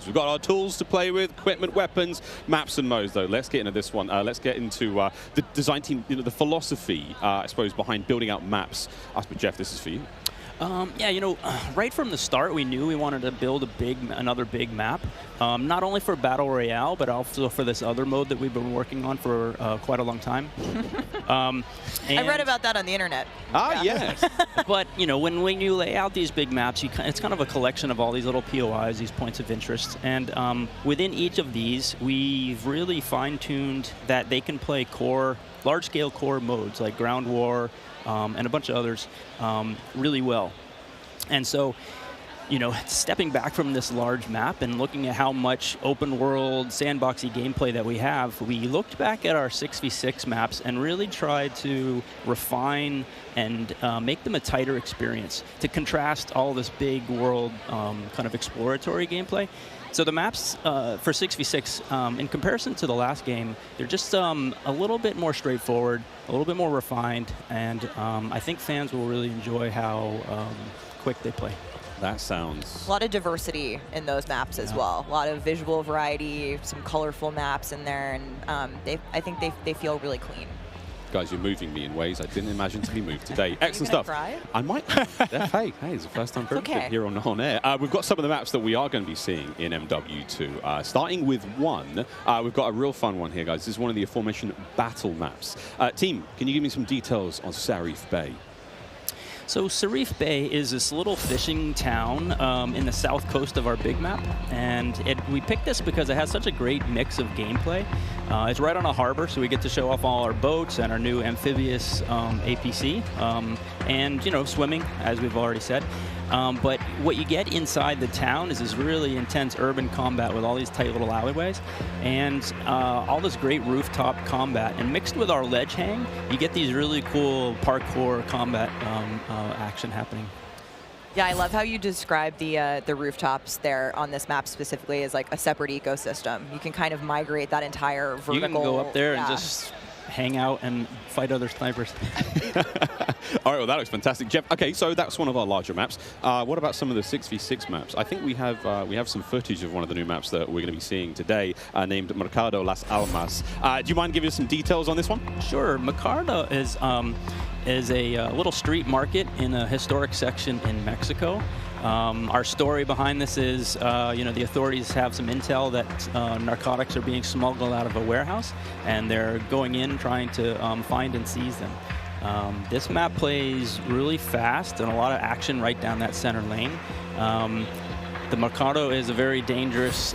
We've got our tools to play with, equipment, weapons, maps and modes, though. Let's get into this one. Let's get into the design team, the philosophy, I suppose, behind building out maps. But Jeff, this is for you. Yeah, right from the start, we knew we wanted to build another big map, not only for Battle Royale, but also for this other mode that we've been working on for quite a long time. I read about that on the internet. Ah, yes. But, when you lay out these big maps, it's kind of a collection of all these little POIs, these points of interest. And within each of these, we've really fine-tuned that they can play large-scale core modes like Ground War, and a bunch of others really well. And so, stepping back from this large map and looking at how much open world sandboxy gameplay that we have, we looked back at our 6v6 maps and really tried to refine and make them a tighter experience to contrast all this big world kind of exploratory gameplay. So the maps for 6v6, in comparison to the last game, they're just a little bit more straightforward, a little bit more refined, and I think fans will really enjoy how quick they play. That sounds... A lot of diversity in those maps as well. A lot of visual variety, some colorful maps in there, and I think they feel really clean. Guys, you're moving me in ways I didn't imagine to be moved today. Excellent stuff. Cry? I might. Hey, it's the first time here on air. We've got some of the maps that we are going to be seeing in MW2. Starting with one, we've got a real fun one here, guys. This is one of the aforementioned battle maps. Team, can you give me some details on Sarrif Bay? So Sarrif Bay is this little fishing town in the south coast of our big map, and we picked this because it has such a great mix of gameplay. It's right on a harbor, so we get to show off all our boats and our new amphibious APC, and swimming, as we've already said. But what you get inside the town is this really intense urban combat with all these tight little alleyways and all this great rooftop combat. And mixed with our ledge hang, you get these really cool parkour combat action happening. Yeah, I love how you describe the rooftops there on this map specifically as like a separate ecosystem. You can kind of migrate that entire vertical. You can go up there and just hang out and fight other snipers. All right, well, that looks fantastic. Jeff, okay, so that's one of our larger maps. What about some of the 6v6 maps? I think we have some footage of one of the new maps that we're going to be seeing today, named Mercado Las Almas. Do you mind giving us some details on this one? Sure. Mercado is a little street market in a historic section in Mexico. Our story behind this is, the authorities have some intel that narcotics are being smuggled out of a warehouse, and they're going in trying to find and seize them. This map plays really fast and a lot of action right down that center lane. The Mercado is a very dangerous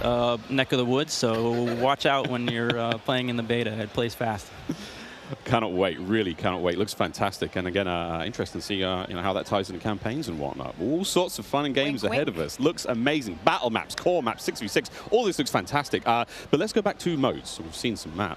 neck of the woods, so watch out when you're playing in the beta. It plays fast. Cannot wait, really cannot wait. Looks fantastic, and again, interesting to see how that ties into campaigns and whatnot. All sorts of fun and games ahead of us. Looks amazing. Battle maps, core maps, 6v6, all this looks fantastic. But let's go back to modes. So we've seen some maps.